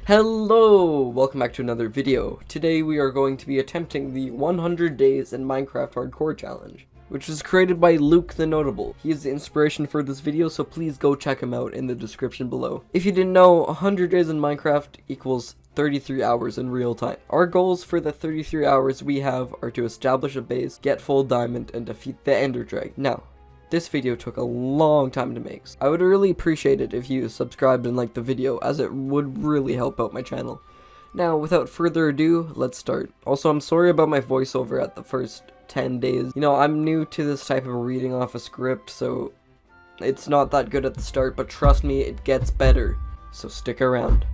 Hello! Welcome back to another video. Today we are going to be attempting the 100 Days in Minecraft Hardcore Challenge, which was created by Luke the Notable. He is the inspiration for this video, so please go check him out in the description below. If you didn't know, 100 days in Minecraft equals 33 hours in real time. Our goals for the 33 hours we have are to establish a base, get full diamond, and defeat the Ender Dragon. Now, this video took a long time to make. I would really appreciate it if you subscribed and liked the video, as it would really help out my channel. Now, without further ado, let's start. Also, I'm sorry about my voiceover at the first 10 days. You know, I'm new to this type of reading off a script, so it's not that good at the start, but trust me, it gets better. So stick around.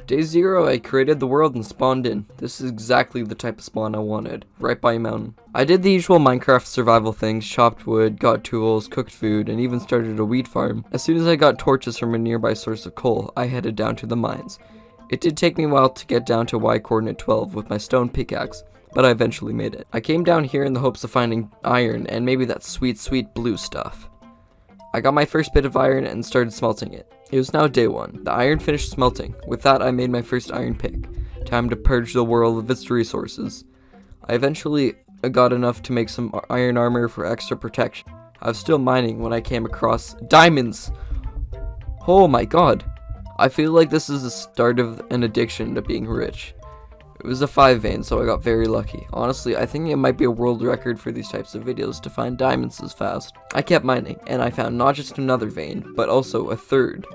Day 0, I created the world and spawned in. This is exactly the type of spawn I wanted, right by a mountain. I did the usual Minecraft survival things, chopped wood, got tools, cooked food, and even started a wheat farm. As soon as I got torches from a nearby source of coal, I headed down to the mines. It did take me a while to get down to Y coordinate 12 with my stone pickaxe, but I eventually made it. I came down here in the hopes of finding iron and maybe that sweet blue stuff. I got my first bit of iron and started smelting it. It was now day 1. The iron finished smelting. With that, I made my first iron pick. Time to purge the world of its resources. I eventually got enough to make some iron armor for extra protection. I was still mining when I came across diamonds! Oh my god! I feel like this is the start of an addiction to being rich. It was a 5 vein, so I got very lucky. Honestly, I think it might be a world record for these types of videos to find diamonds as fast. I kept mining, and I found not just another vein, but also a 3rd.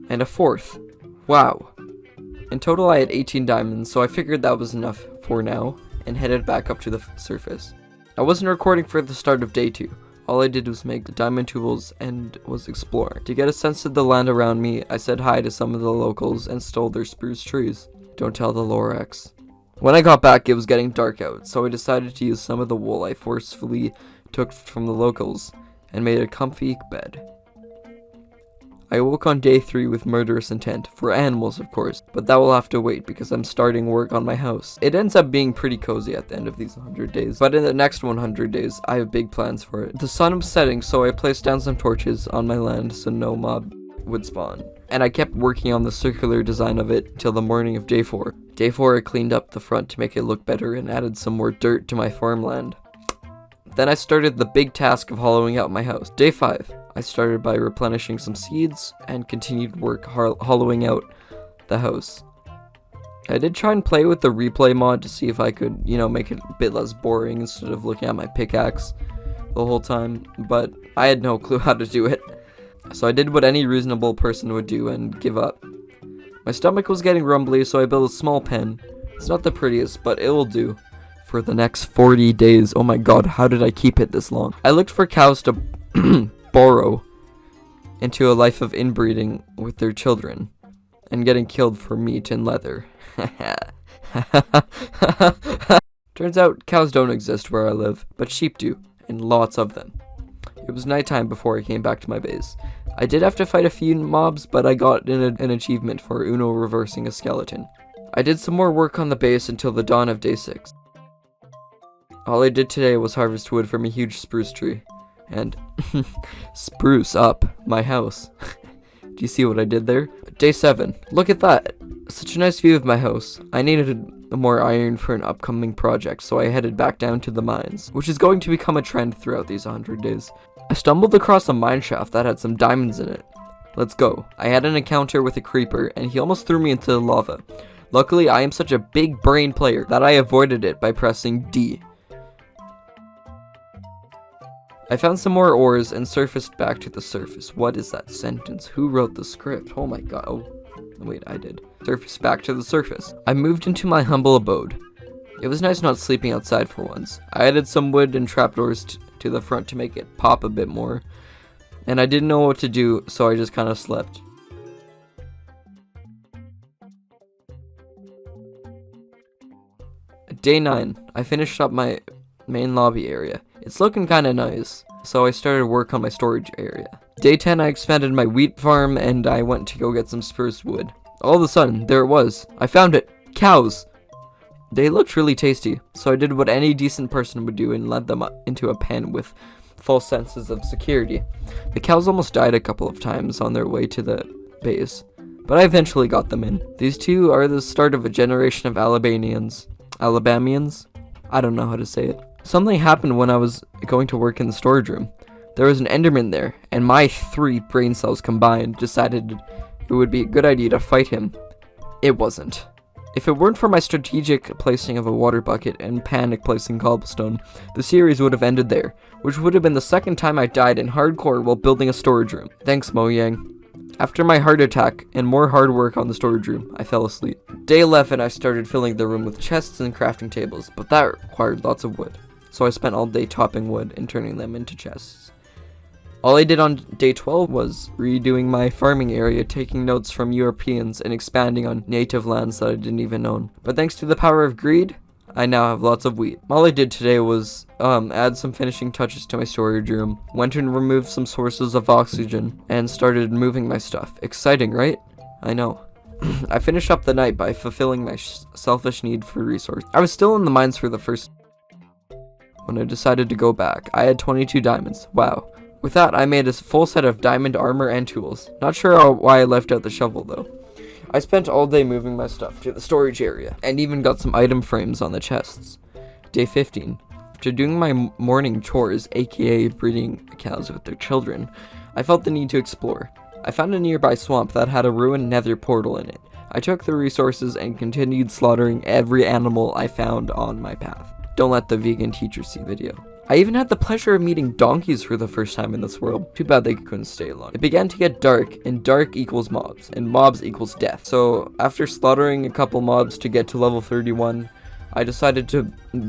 And a 4th. Wow. In total I had 18 diamonds, so I figured that was enough for now, and headed back up to the surface. I wasn't recording for the start of day 2. All I did was make the diamond tools and was exploring. To get a sense of the land around me, I said hi to some of the locals and stole their spruce trees. Don't tell the Lorax. When I got back, it was getting dark out, so I decided to use some of the wool I forcefully took from the locals and made a comfy bed. I awoke on day 3 with murderous intent, for animals of course, but that will have to wait because I'm starting work on my house. It ends up being pretty cozy at the end of these 100 days, but in the next 100 days, I have big plans for it. The sun was setting, so I placed down some torches on my land so no mob would spawn. And I kept working on the circular design of it till the morning of day 4. Day 4 I cleaned up the front to make it look better and added some more dirt to my farmland. Then I started the big task of hollowing out my house. Day 5, I started by replenishing some seeds and continued work hollowing out the house. I did try and play with the replay mod to see if I could, make it a bit less boring instead of looking at my pickaxe the whole time, but I had no clue how to do it. So I did what any reasonable person would do and give up. My stomach was getting rumbly, so I built a small pen. It's not the prettiest, but it will do. For the next 40 days, oh my god, how did I keep it this long? I looked for cows to borrow into a life of inbreeding with their children and getting killed for meat and leather. Turns out cows don't exist where I live, but sheep do, and lots of them. It was nighttime before I came back to my base. I did have to fight a few mobs, but I got an achievement for Uno reversing a skeleton. I did some more work on the base until the dawn of day 6. All I did today was harvest wood from a huge spruce tree, and spruce up my house. Do you see what I did there? Day 7. Look at that! Such a nice view of my house. I needed more iron for an upcoming project, so I headed back down to the mines, which is going to become a trend throughout these 100 days. I stumbled across a mine shaft that had some diamonds in it. Let's go. I had an encounter with a creeper, and he almost threw me into the lava. Luckily, I am such a big brain player that I avoided it by pressing D. I found some more ores and surfaced back to the surface. What is that sentence? Who wrote the script? Oh my god. Oh, wait, I did. Surface back to the surface. I moved into my humble abode. It was nice not sleeping outside for once. I added some wood and trapdoors to the front to make it pop a bit more. And I didn't know what to do, so I just kind of slept. Day 9. I finished up my main lobby area. It's looking kind of nice, so I started work on my storage area. Day 10, I expanded my wheat farm, and I went to go get some spruce wood. All of a sudden, there it was. I found it. Cows! They looked really tasty, so I did what any decent person would do and led them into a pen with false senses of security. The cows almost died a couple of times on their way to the base, but I eventually got them in. These two are the start of a generation of Alabamians. I don't know how to say it. Something happened when I was going to work in the storage room. There was an Enderman there, and my 3 brain cells combined decided it would be a good idea to fight him. It wasn't. If it weren't for my strategic placing of a water bucket and panic placing cobblestone, the series would have ended there, which would have been the second time I died in hardcore while building a storage room. Thanks, Mojang. After my heart attack and more hard work on the storage room, I fell asleep. Day 11, I started filling the room with chests and crafting tables, but that required lots of wood, so I spent all day chopping wood and turning them into chests. All I did on day 12 was redoing my farming area, taking notes from Europeans, and expanding on native lands that I didn't even own. But thanks to the power of greed, I now have lots of wheat. All I did today was add some finishing touches to my storage room, went and removed some sources of oxygen, and started moving my stuff. Exciting, right? I know. I finished up the night by fulfilling my selfish need for resources. I was still in the mines for the first when I decided to go back. I had 22 diamonds. Wow. With that, I made a full set of diamond armor and tools. Not sure why I left out the shovel though. I spent all day moving my stuff to the storage area, and even got some item frames on the chests. Day 15. After doing my morning chores, aka breeding cows with their children, I felt the need to explore. I found a nearby swamp that had a ruined nether portal in it. I took the resources and continued slaughtering every animal I found on my path. Don't let the vegan teacher see video. I even had the pleasure of meeting donkeys for the first time in this world. Too bad they couldn't stay long. It began to get dark, and dark equals mobs, and mobs equals death. So after slaughtering a couple mobs to get to level 31, I decided to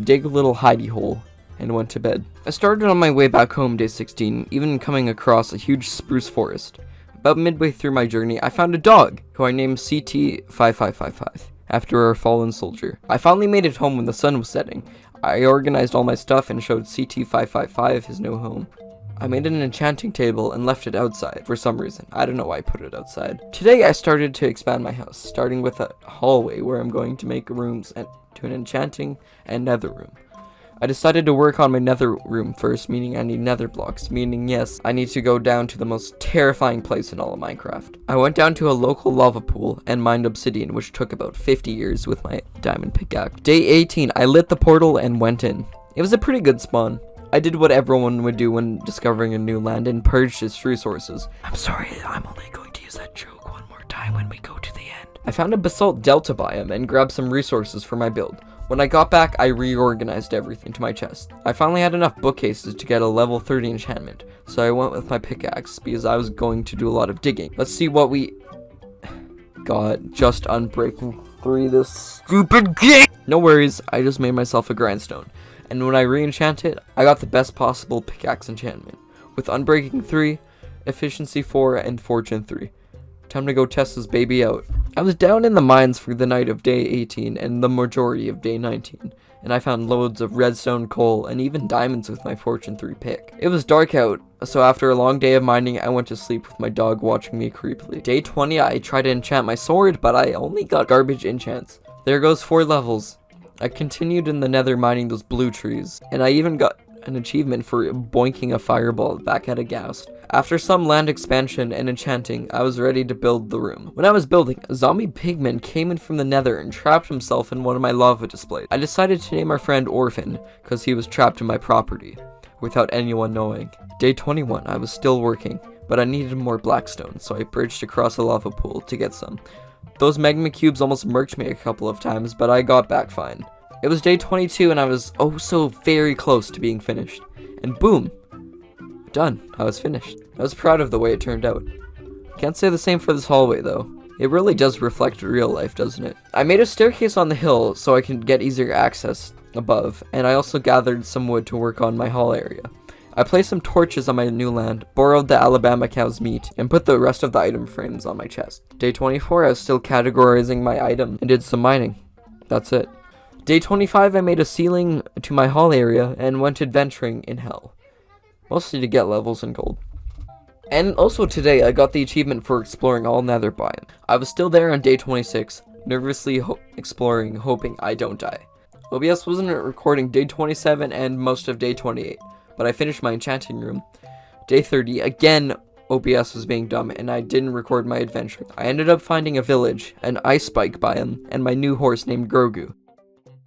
dig a little hidey hole and went to bed. I started on my way back home day 16, even coming across a huge spruce forest. About midway through my journey, I found a dog, who I named CT5555, after our fallen soldier. I finally made it home when the sun was setting. I organized all my stuff and showed CT555 his new home. I made an enchanting table and left it outside for some reason. I don't know why I put it outside. Today I started to expand my house, starting with a hallway where I'm going to make rooms to an enchanting and nether room. I decided to work on my nether room first, meaning I need nether blocks, meaning yes, I need to go down to the most terrifying place in all of Minecraft. I went down to a local lava pool and mined obsidian, which took about 50 years with my diamond pickaxe. Day 18, I lit the portal and went in. It was a pretty good spawn. I did what everyone would do when discovering a new land and purged its resources. I'm sorry, I'm only going to use that joke one more time when we go to the end. I found a basalt delta biome and grabbed some resources for my build. When I got back, I reorganized everything to my chest. I finally had enough bookcases to get a level 30 enchantment, so I went with my pickaxe because I was going to do a lot of digging. Let's see what we got. Just Unbreaking 3, this stupid game! No worries, I just made myself a grindstone, and when I re-enchant it, I got the best possible pickaxe enchantment, with Unbreaking 3, Efficiency 4, and Fortune 3. Time to go test this baby out. I was down in the mines for the night of day 18 and the majority of day 19, and I found loads of redstone, coal, and even diamonds with my Fortune 3 pick. It was dark out, so after a long day of mining, I went to sleep with my dog watching me creepily. Day 20, I tried to enchant my sword, but I only got garbage enchants. There goes 4 levels. I continued in the nether mining those blue trees, and I even got an achievement for boinking a fireball back at a ghast. After some land expansion and enchanting, I was ready to build the room. When I was building, a zombie pigman came in from the nether and trapped himself in one of my lava displays. I decided to name our friend Orphan, because he was trapped in my property, without anyone knowing. Day 21, I was still working, but I needed more blackstone, so I bridged across a lava pool to get some. Those magma cubes almost murked me a couple of times, but I got back fine. It was day 22 and I was oh so very close to being finished. And boom! Done. I was finished. I was proud of the way it turned out. Can't say the same for this hallway though. It really does reflect real life, doesn't it? I made a staircase on the hill so I can get easier access above, and I also gathered some wood to work on my hall area. I placed some torches on my new land, borrowed the Alabama cow's meat, and put the rest of the item frames on my chest. Day 24, I was still categorizing my item and did some mining. That's it. Day 25, I made a ceiling to my hall area and went adventuring in hell. Mostly to get levels and gold. And also today, I got the achievement for exploring all nether biome. I was still there on day 26, nervously exploring, hoping I don't die. OBS wasn't recording day 27 and most of day 28, but I finished my enchanting room. Day 30, again, OBS was being dumb and I didn't record my adventure. I ended up finding a village, an ice spike biome, and my new horse named Grogu.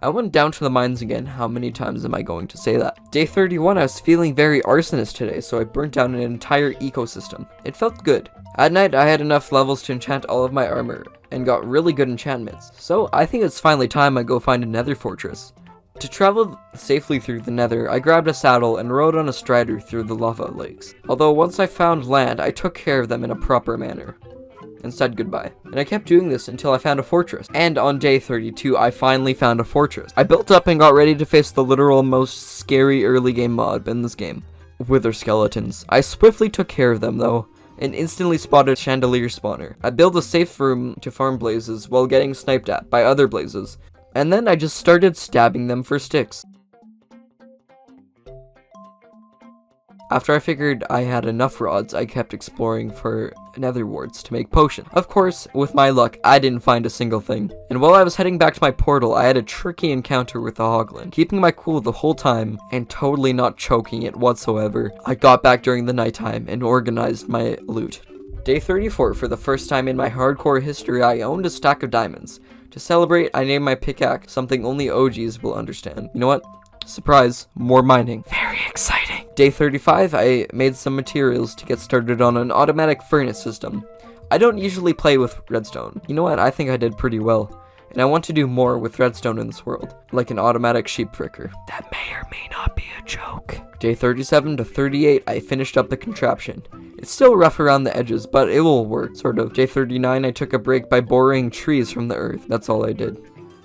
I went down to the mines again. How many times am I going to say that? Day 31, I was feeling very arsonist today, so I burnt down an entire ecosystem. It felt good. At night, I had enough levels to enchant all of my armor, and got really good enchantments. So I think it's finally time I go find a nether fortress. To travel safely through the nether, I grabbed a saddle and rode on a strider through the lava lakes. Although once I found land, I took care of them in a proper manner and said goodbye. And I kept doing this until I found a fortress. And on day 32, I finally found a fortress. I built up and got ready to face the literal most scary early game mob in this game, wither skeletons. I swiftly took care of them though, and instantly spotted a chandelier spawner. I built a safe room to farm blazes while getting sniped at by other blazes. And then I just started stabbing them for sticks. After I figured I had enough rods, I kept exploring for nether warts to make potions. Of course, with my luck, I didn't find a single thing. And while I was heading back to my portal, I had a tricky encounter with a hoglin. Keeping my cool the whole time, and totally not choking it whatsoever, I got back during the nighttime and organized my loot. Day 34, for the first time in my hardcore history, I owned a stack of diamonds. To celebrate, I named my pickaxe something only OGs will understand. You know what? Surprise, more mining. Very exciting. Day 35, I made some materials to get started on an automatic furnace system. I don't usually play with redstone. You know what? I think I did pretty well. And I want to do more with redstone in this world, like an automatic sheep fricker. That may or may not be a joke. Day 37 to 38, I finished up the contraption. It's still rough around the edges, but it will work, sort of. Day 39, I took a break by boring trees from the earth. That's all I did.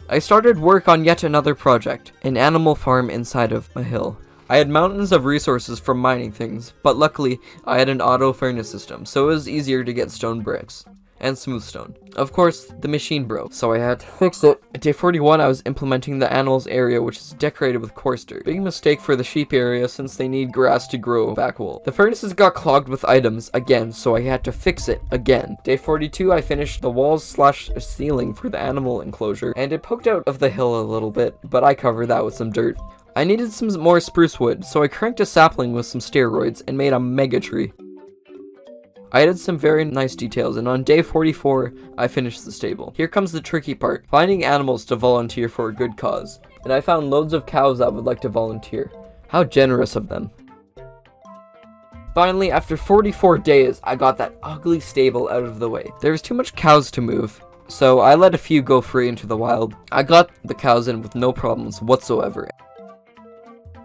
I started work on yet another project, an animal farm inside of a hill. I had mountains of resources from mining things, but luckily, I had an auto furnace system, so it was easier to get stone bricks. And smooth stone. Of course, the machine broke, so I had to fix it. At day 41, I was implementing the animals area, which is decorated with coarse dirt. Big mistake for the sheep area since they need grass to grow back wool. The furnaces got clogged with items again, so I had to fix it again. Day 42, I finished the walls slash ceiling for the animal enclosure, and it poked out of the hill a little bit, but I covered that with some dirt. I needed some more spruce wood, so I cranked a sapling with some steroids and made a mega tree. I added some very nice details, and on day 44, I finished the stable. Here comes the tricky part, finding animals to volunteer for a good cause. And I found loads of cows that would like to volunteer. How generous of them. Finally, after 44 days, I got that ugly stable out of the way. There was too much cows to move, so I let a few go free into the wild. I got the cows in with no problems whatsoever.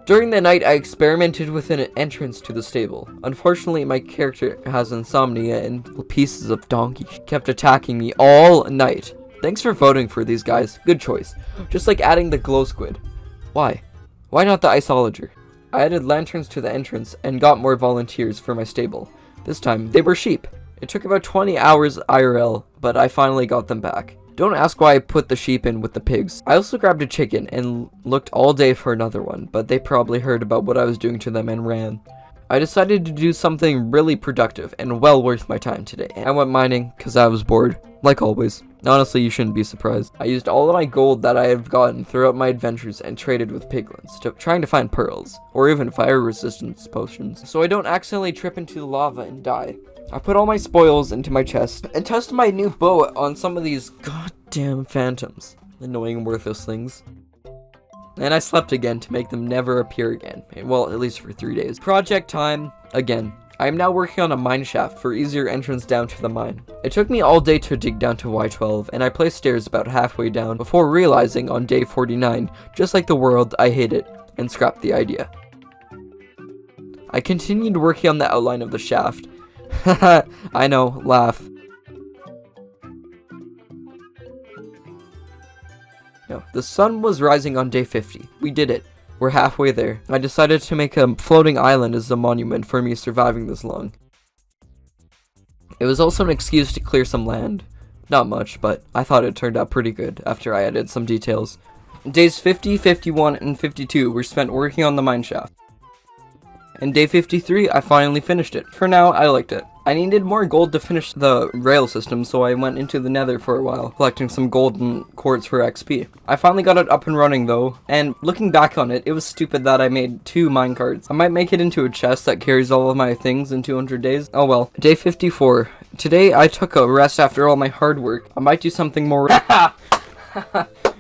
During the night, I experimented with an entrance to the stable. Unfortunately, my character has insomnia and pieces of donkey kept attacking me all night. Thanks for voting for these guys. Good choice. Just like adding the glow squid. Why? Why not the isologer? I added lanterns to the entrance and got more volunteers for my stable. This time, they were sheep. It took about 20 hours IRL, but I finally got them back. Don't ask why I put the sheep in with the pigs. I also grabbed a chicken and looked all day for another one, but they probably heard about what I was doing to them and ran. I decided to do something really productive and well worth my time today. I went mining because I was bored, like always. Honestly, you shouldn't be surprised. I used all of my gold that I have gotten throughout my adventures and traded with piglins, trying to find pearls, or even fire resistance potions, so I don't accidentally trip into the lava and die. I put all my spoils into my chest and tested my new bow on some of these goddamn phantoms. Annoying, worthless things. And I slept again to make them never appear again. Well, at least for 3 days. Project time again. I am now working on a mine shaft for easier entrance down to the mine. It took me all day to dig down to Y12, and I placed stairs about halfway down before realizing on day 49, just like the world, I hate it, and scrapped the idea. I continued working on the outline of the shaft. Haha, I know, laugh. No, the sun was rising on day 50. We did it. We're halfway there. I decided to make a floating island as a monument for me surviving this long. It was also an excuse to clear some land. Not much, but I thought it turned out pretty good after I added some details. Days 50, 51, and 52 were spent working on the mine shaft. And day 53, I finally finished it. For now, I liked it. I needed more gold to finish the rail system, so I went into the nether for a while, collecting some golden quartz for XP. I finally got it up and running though, and looking back on it, it was stupid that I made 2 minecarts. I might make it into a chest that carries all of my things in 200 days. Oh well. Day 54. Today I took a rest after all my hard work. I might do something more.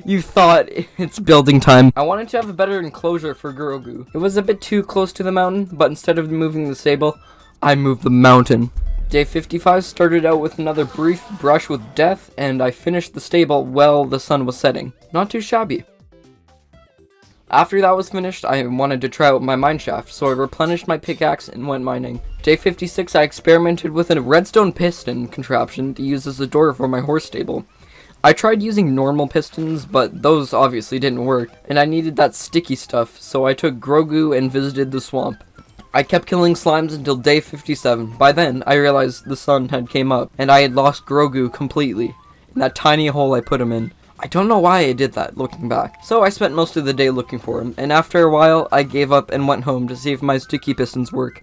You thought it's building time. I wanted to have a better enclosure for Grogu. It was a bit too close to the mountain, but instead of moving the stable, I moved the mountain. Day 55 started out with another brief brush with death, and I finished the stable while the sun was setting. Not too shabby. After that was finished, I wanted to try out my mineshaft, so I replenished my pickaxe and went mining. Day 56, I experimented with a redstone piston contraption to use as a door for my horse stable. I tried using normal pistons, but those obviously didn't work, and I needed that sticky stuff, so I took Grogu and visited the swamp. I kept killing slimes until day 57. By then, I realized the sun had came up, and I had lost Grogu completely, in that tiny hole I put him in. I don't know why I did that, looking back. So I spent most of the day looking for him, and after a while, I gave up and went home to see if my sticky pistons work.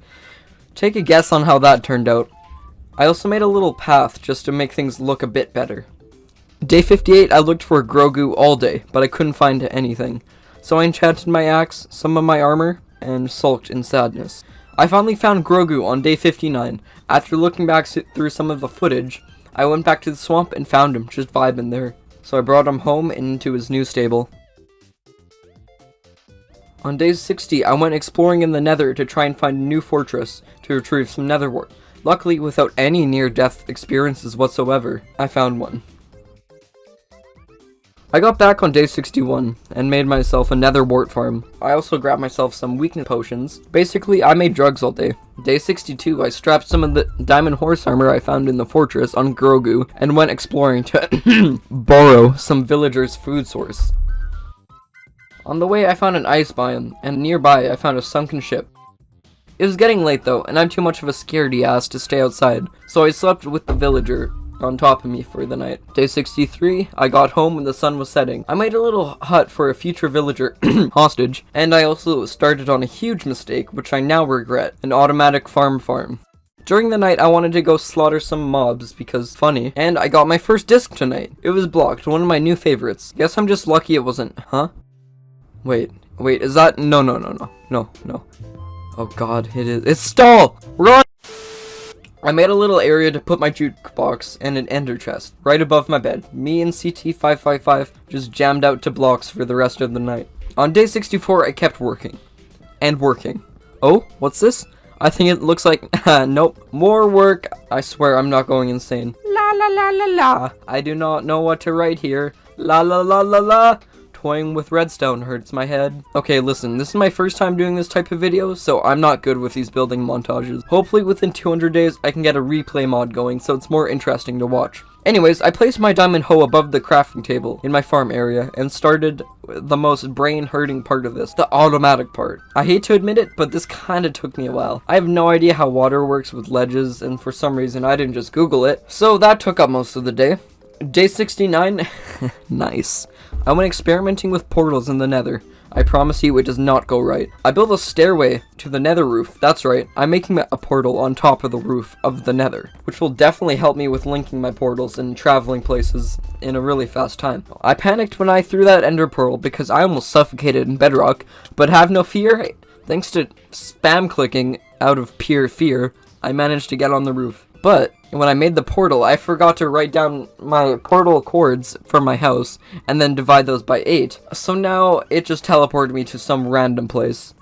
Take a guess on how that turned out. I also made a little path just to make things look a bit better. Day 58, I looked for Grogu all day, but I couldn't find anything. So I enchanted my axe, some of my armor, and sulked in sadness. I finally found Grogu on day 59. After looking back through some of the footage, I went back to the swamp and found him just vibing there. So I brought him home and into his new stable. On day 60, I went exploring in the nether to try and find a new fortress to retrieve some nether wart. Luckily, without any near-death experiences whatsoever, I found one. I got back on day 61 and made myself a nether wart farm. I also grabbed myself some weakness potions. Basically, I made drugs all day. Day 62, I strapped some of the diamond horse armor I found in the fortress on Grogu and went exploring to borrow some villagers' food source. On the way, I found an ice biome, and nearby I found a sunken ship. It was getting late though, and I'm too much of a scaredy ass to stay outside, so I slept with the villager on top of me for the night. Day 63, I got home when the sun was setting. I made a little hut for a future villager hostage, and I also started on a huge mistake, which I now regret, an automatic farm. During the night, I wanted to go slaughter some mobs because funny, and I got my first disc tonight. It was blocked, one of my new favorites. Guess I'm just lucky it wasn't, huh? Wait, is that, no. Oh god, it is, it's stall! Run! I made a little area to put my jukebox and an ender chest right above my bed. Me and CT555 just jammed out to blocks for the rest of the night. On day 64, I kept working. And working. Oh, what's this? I think it looks like, nope, more work. I swear I'm not going insane. La la la la la. I do not know what to write here. La la la la la. Toying with redstone hurts my head. Okay, listen, this is my first time doing this type of video, so I'm not good with these building montages. Hopefully within 200 days, I can get a replay mod going, so it's more interesting to watch. Anyways, I placed my diamond hoe above the crafting table in my farm area, and started the most brain-hurting part of this, the automatic part. I hate to admit it, but this kinda took me a while. I have no idea how water works with ledges, and for some reason I didn't just Google it, so that took up most of the day. Day 69, nice. I went experimenting with portals in the nether. I promise you it does not go right. I built a stairway to the nether roof. That's right, I'm making a portal on top of the roof of the nether, which will definitely help me with linking my portals and traveling places in a really fast time. I panicked when I threw that ender pearl because I almost suffocated in bedrock, but have no fear, thanks to spam clicking out of pure fear, I managed to get on the roof. But when I made the portal, I forgot to write down my portal coords for my house and then divide those by 8. So now it just teleported me to some random place.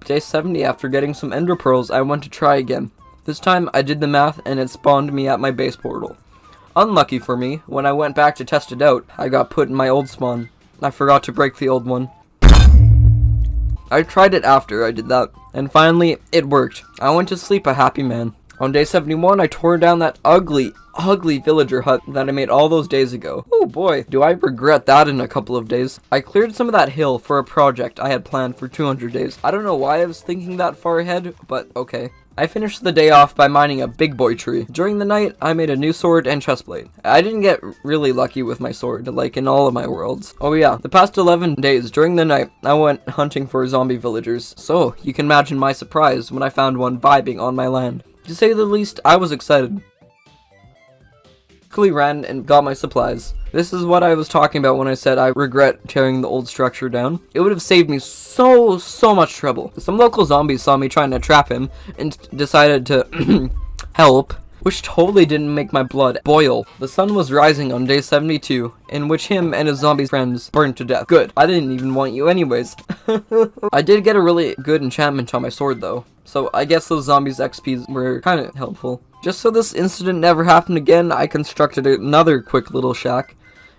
Day 70, after getting some ender pearls, I went to try again. This time I did the math and it spawned me at my base portal. Unlucky for me, when I went back to test it out, I got put in my old spawn. I forgot to break the old one. I tried it after I did that, and finally, it worked. I went to sleep a happy man. On day 71, I tore down that ugly villager hut that I made all those days ago. Oh boy, do I regret that in a couple of days. I cleared some of that hill for a project I had planned for 200 days. I don't know why I was thinking that far ahead, but okay. I finished the day off by mining a big boy tree. During the night, I made a new sword and chestplate. I didn't get really lucky with my sword, like in all of my worlds. Oh yeah, the past 11 days during the night, I went hunting for zombie villagers. So, you can imagine my surprise when I found one vibing on my land. To say the least, I was excited. Quickly ran and got my supplies. This is what I was talking about when I said I regret tearing the old structure down. It would have saved me so much trouble. Some local zombies saw me trying to trap him and decided to help, which totally didn't make my blood boil. The sun was rising on day 72, in which him and his zombie friends burned to death. Good, I didn't even want you anyways. I did get a really good enchantment on my sword though, so I guess those zombies' XPs were kind of helpful. Just so this incident never happened again, I constructed another quick little shack.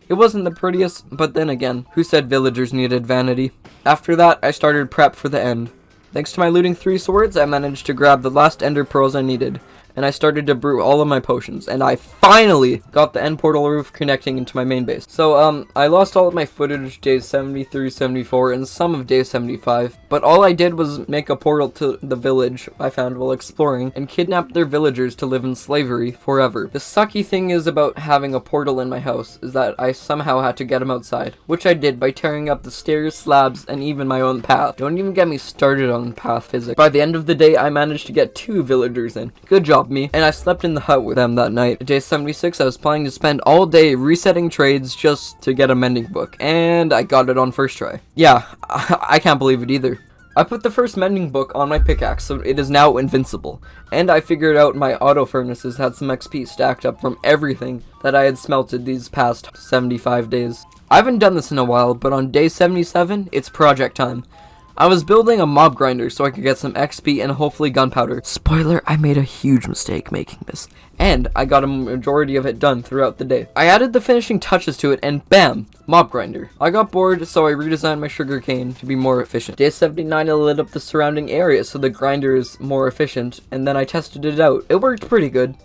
It wasn't the prettiest, but then again, who said villagers needed vanity? After that, I started prep for the end. Thanks to my looting 3 swords, I managed to grab the last ender pearls I needed, and I started to brew all of my potions, and I finally got the end portal roof connecting into my main base. So, I lost all of my footage days 73, 74, and some of day 75, but all I did was make a portal to the village I found while exploring, and kidnap their villagers to live in slavery forever. The sucky thing is about having a portal in my house, is that I somehow had to get them outside, which I did by tearing up the stairs, slabs, and even my own path. Don't even get me started on path physics. By the end of the day, I managed to get 2 villagers in. Good job, me. And I slept in the hut with them that night. Day 76, I was planning to spend all day resetting trades just to get a mending book, and I got it on first try. Yeah, I can't believe it either. I put the first mending book on my pickaxe, so it is now invincible, and I figured out my auto furnaces had some XP stacked up from everything that I had smelted these past 75 days. I haven't done this in a while, but on day 77, it's project time. I was building a mob grinder so I could get some XP and hopefully gunpowder. Spoiler, I made a huge mistake making this. And I got a majority of it done throughout the day. I added the finishing touches to it and bam! Mob grinder. I got bored, so I redesigned my sugarcane to be more efficient. Day 79, I lit up the surrounding area so the grinder is more efficient, and then I tested it out. It worked pretty good.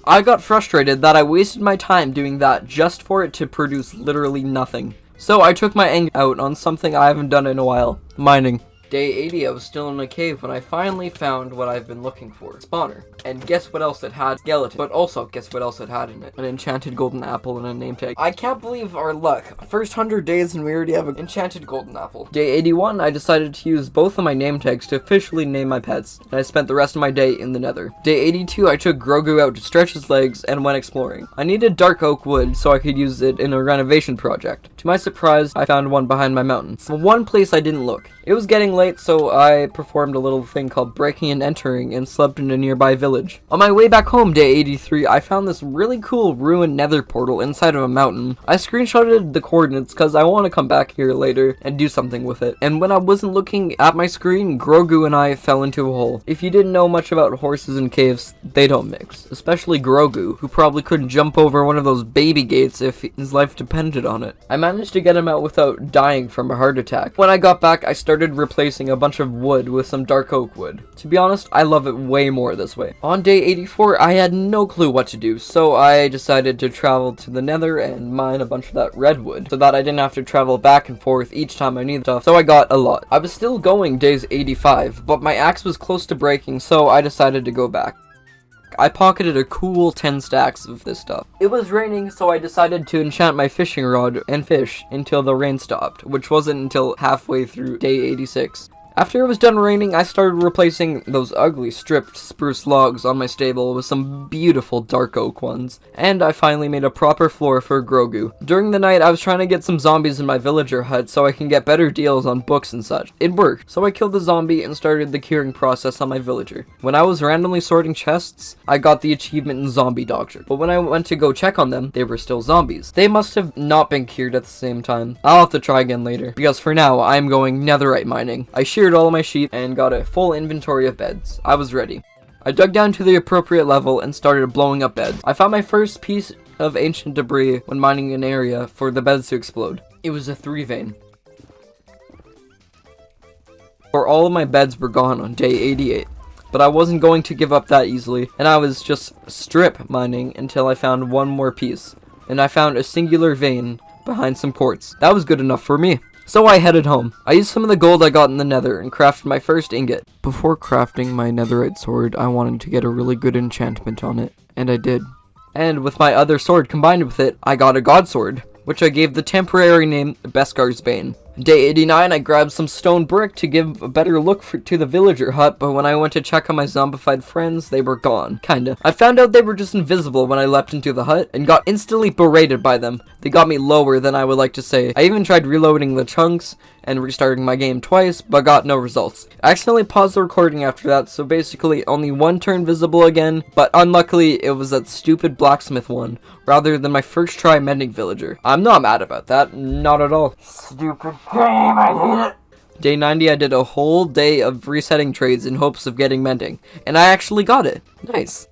I got frustrated that I wasted my time doing that just for it to produce literally nothing. So I took my anger out on something I haven't done in a while, mining. Day 80, I was still in a cave when I finally found what I've been looking for, spawner. And guess what else it had? Skeleton. But also, guess what else it had in it? An enchanted golden apple and a name tag. I can't believe our luck. First 100 days and we already have an enchanted golden apple. Day 81, I decided to use both of my name tags to officially name my pets, and I spent the rest of my day in the nether. Day 82, I took Grogu out to stretch his legs and went exploring. I needed dark oak wood so I could use it in a renovation project. To my surprise, I found one behind my mountain. It's the one place I didn't look. It was getting late, so I performed a little thing called breaking and entering and slept in a nearby village. On my way back home, day 83, I found this really cool ruined nether portal inside of a mountain. I screenshotted the coordinates because I want to come back here later and do something with it. And when I wasn't looking at my screen, Grogu and I fell into a hole. If you didn't know much about horses and caves, they don't mix. Especially Grogu, who probably couldn't jump over one of those baby gates if his life depended on it. I managed to get him out without dying from a heart attack. When I got back, I started replacing a bunch of wood with some dark oak wood. To be honest, I love it way more this way. On day 84, I had no clue what to do, so I decided to travel to the nether and mine a bunch of that redwood, so that I didn't have to travel back and forth each time I needed stuff, so I got a lot. I was still going days 85, but my axe was close to breaking, so I decided to go back. I pocketed a cool 10 stacks of this stuff. It was raining, so I decided to enchant my fishing rod and fish until the rain stopped, which wasn't until halfway through day 86. After it was done raining, I started replacing those ugly stripped spruce logs on my stable with some beautiful dark oak ones, and I finally made a proper floor for Grogu. During the night, I was trying to get some zombies in my villager hut so I can get better deals on books and such. It worked, so I killed the zombie and started the curing process on my villager. When I was randomly sorting chests, I got the achievement in Zombie Doctor, but when I went to go check on them, they were still zombies. They must have not been cured at the same time. I'll have to try again later, because for now, I'm going netherite mining. I sheared all of my sheep and got a full inventory of beds. I was ready. I dug down to the appropriate level and started blowing up beds. I found my first piece of ancient debris when mining an area for the beds to explode. It was a 3 vein. For all of my beds were gone on day 88. But I wasn't going to give up that easily, and I was just strip mining until I found one more piece. And I found a singular vein behind some quartz. That was good enough for me. So I headed home. I used some of the gold I got in the nether and crafted my first ingot. Before crafting my netherite sword, I wanted to get a really good enchantment on it, and I did. And with my other sword combined with it, I got a god sword, which I gave the temporary name Beskar's Bane. Day 89, I grabbed some stone brick to give a better look to the villager hut, but when I went to check on my zombified friends, they were gone. Kinda. I found out they were just invisible when I leapt into the hut, and got instantly berated by them. They got me lower than I would like to say. I even tried reloading the chunks and restarting my game twice, but got no results. I accidentally paused the recording after that, so basically only one turned visible again, but unluckily it was that stupid blacksmith one, rather than my first try mending villager. I'm not mad about that, not at all. Stupid game, I hate it. Day 90, I did a whole day of resetting trades in hopes of getting mending, and I actually got it. Nice.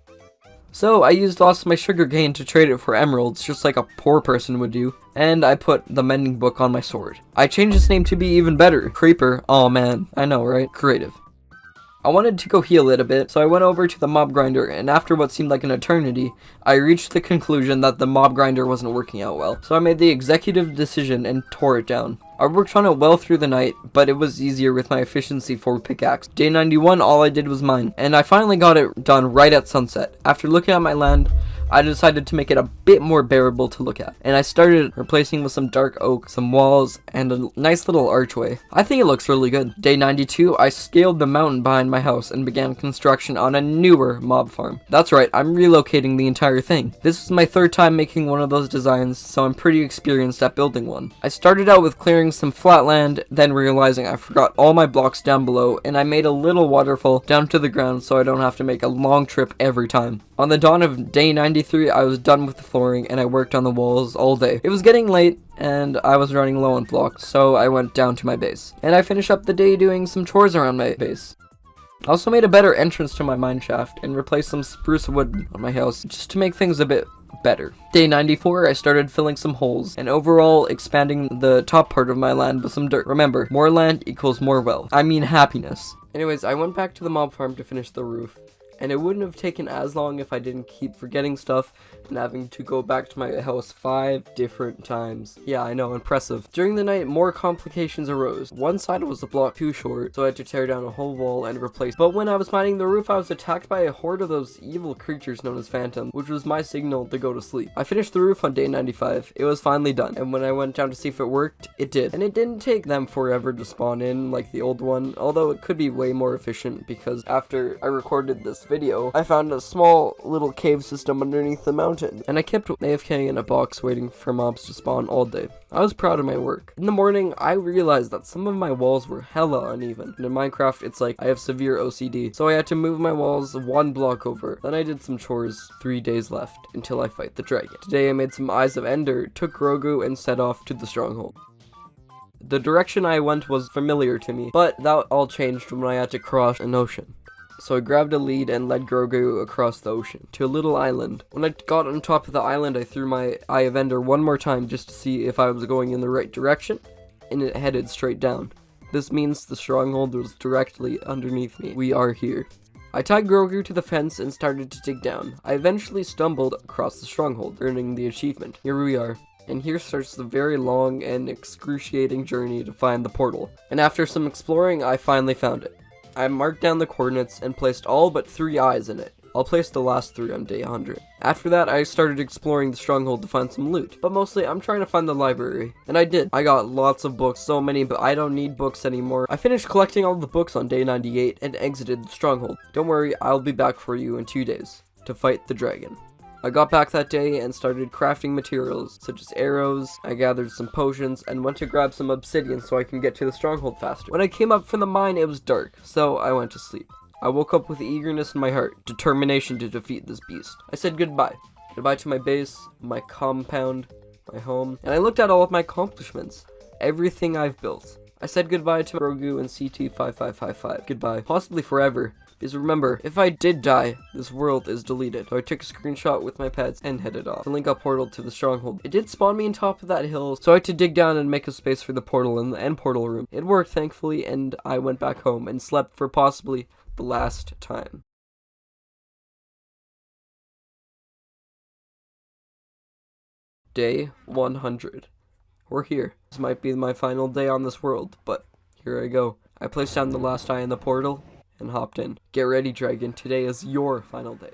So I used lots of my sugar cane to trade it for emeralds, just like a poor person would do, and I put the mending book on my sword. I changed its name to be even better, Creeper. Oh man, I know, right? Creative. I wanted to go heal it a bit, so I went over to the mob grinder, and after what seemed like an eternity, I reached the conclusion that the mob grinder wasn't working out well. So I made the executive decision and tore it down. I worked on it well through the night, but it was easier with my efficiency 4 pickaxe. Day 91, all I did was mine, and I finally got it done right at sunset. After looking at my land, I decided to make it a bit more bearable to look at, and I started replacing with some dark oak, some walls, and a nice little archway. I think it looks really good. Day 92, I scaled the mountain behind my house and began construction on a newer mob farm. That's right, I'm relocating the entire thing. This is my 3rd time making one of those designs, so I'm pretty experienced at building one. I started out with clearing some flat land, then realizing I forgot all my blocks down below, and I made a little waterfall down to the ground so I don't have to make a long trip every time. On the dawn of day 93, I was done with the flooring and I worked on the walls all day. It was getting late and I was running low on blocks, so I went down to my base. And I finished up the day doing some chores around my base. I also made a better entrance to my mine shaft and replaced some spruce wood on my house just to make things a bit better. Day 94, I started filling some holes and overall expanding the top part of my land with some dirt. Remember, more land equals more wealth. I mean happiness. Anyways, I went back to the mob farm to finish the roof. And it wouldn't have taken as long if I didn't keep forgetting stuff and having to go back to my house 5 different times. Yeah, I know, impressive. During the night, more complications arose. One side was a block too short, so I had to tear down a whole wall and replace. But when I was mining the roof, I was attacked by a horde of those evil creatures known as phantoms, which was my signal to go to sleep. I finished the roof on day 95. It was finally done, and when I went down to see if it worked, it did. And it didn't take them forever to spawn in like the old one, although it could be way more efficient because after I recorded this video, I found a small little cave system underneath the mountain, and I kept AFK in a box waiting for mobs to spawn all day. I was proud of my work. In the morning, I realized that some of my walls were hella uneven. And in Minecraft, it's like I have severe OCD, so I had to move my walls 1 block over. Then I did some chores. 3 days left until I fight the dragon. Today I made some Eyes of Ender, took Grogu, and set off to the stronghold. The direction I went was familiar to me, but that all changed when I had to cross an ocean. So I grabbed a lead and led Grogu across the ocean to a little island. When I got on top of the island, I threw my Eye of Ender 1 more time just to see if I was going in the right direction, and it headed straight down. This means the stronghold was directly underneath me. We are here. I tied Grogu to the fence and started to dig down. I eventually stumbled across the stronghold, earning the achievement. Here we are. And here starts the very long and excruciating journey to find the portal. And after some exploring, I finally found it. I marked down the coordinates and placed all but 3 eyes in it. I'll place the last 3 on day 100. After that, I started exploring the stronghold to find some loot, but mostly I'm trying to find the library. And I did. I got lots of books, so many, but I don't need books anymore. I finished collecting all the books on day 98 and exited the stronghold. Don't worry, I'll be back for you in 2 days to fight the dragon. I got back that day and started crafting materials, such as arrows. I gathered some potions and went to grab some obsidian so I can get to the stronghold faster. When I came up from the mine, it was dark, so I went to sleep. I woke up with eagerness in my heart, determination to defeat this beast. I said goodbye. Goodbye to my base, my compound, my home, and I looked at all of my accomplishments. Everything I've built. I said goodbye to Grogu and CT5555. Goodbye. Possibly forever. Because remember, if I did die, this world is deleted. So I took a screenshot with my pets and headed off. The link up portal to the stronghold. It did spawn me on top of that hill, so I had to dig down and make a space for the portal in the end portal room. It worked, thankfully, and I went back home and slept for possibly the last time. Day 100. We're here. This might be my final day on this world, but here I go. I placed down the last eye in the portal and hopped in. Get ready, dragon. Today is your final day.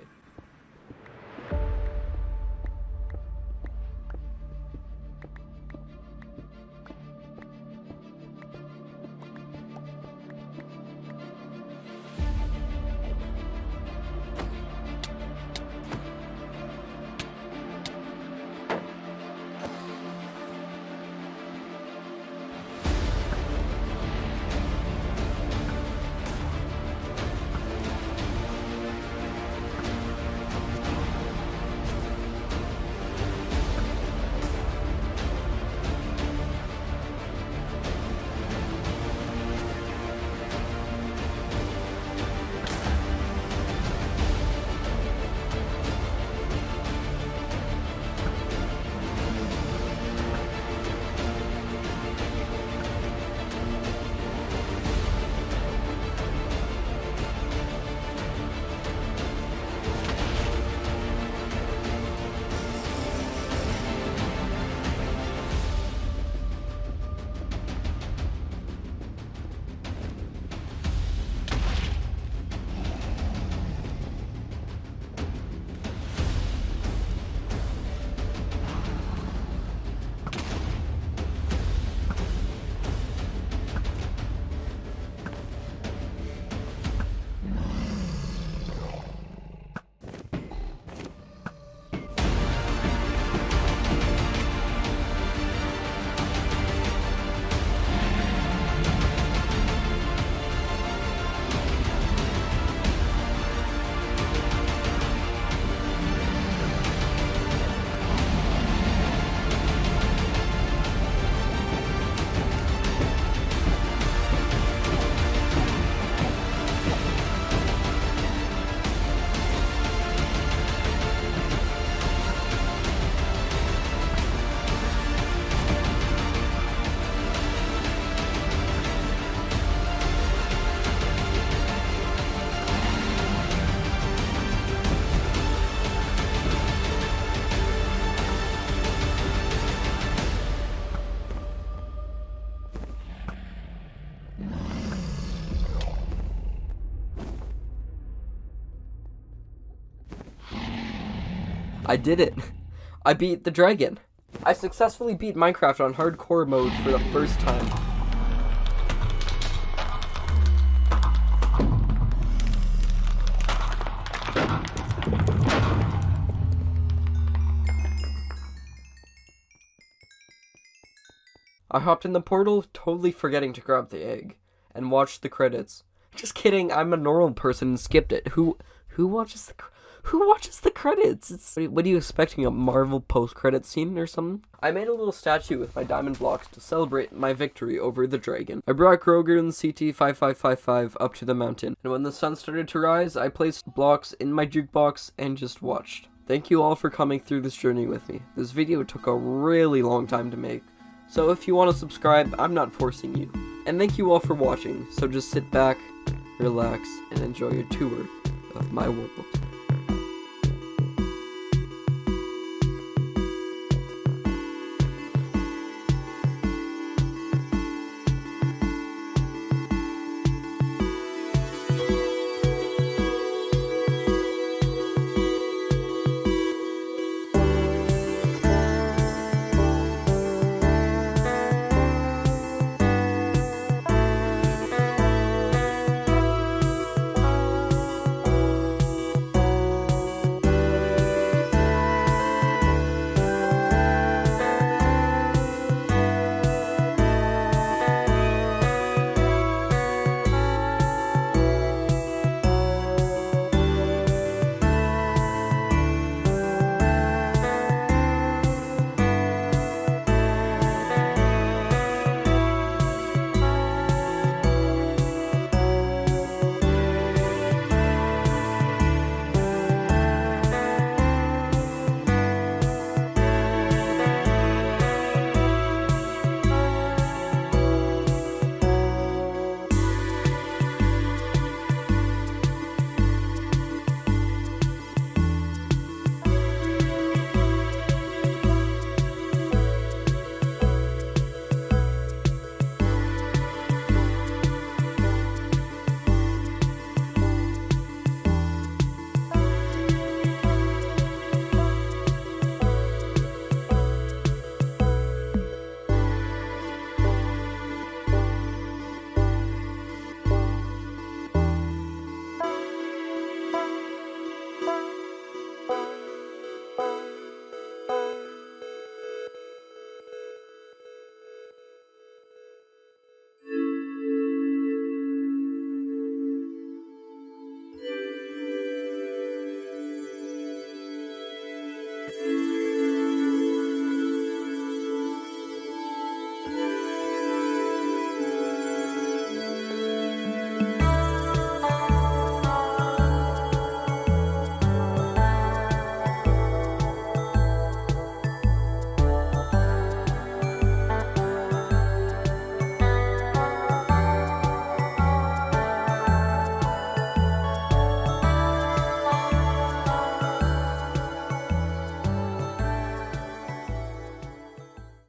I did it. I beat the dragon. I successfully beat Minecraft on hardcore mode for the first time. I hopped in the portal, totally forgetting to grab the egg, and watched the credits. Just kidding, I'm a normal person and skipped it. Who watches the credits? What are you expecting, a Marvel post-credit scene or something? I made a little statue with my diamond blocks to celebrate my victory over the dragon. I brought Kroger and CT5555 up to the mountain, and when the sun started to rise, I placed blocks in my jukebox and just watched. Thank you all for coming through this journey with me. This video took a really long time to make, so if you want to subscribe, I'm not forcing you. And thank you all for watching, so just sit back, relax, and enjoy your tour of my world.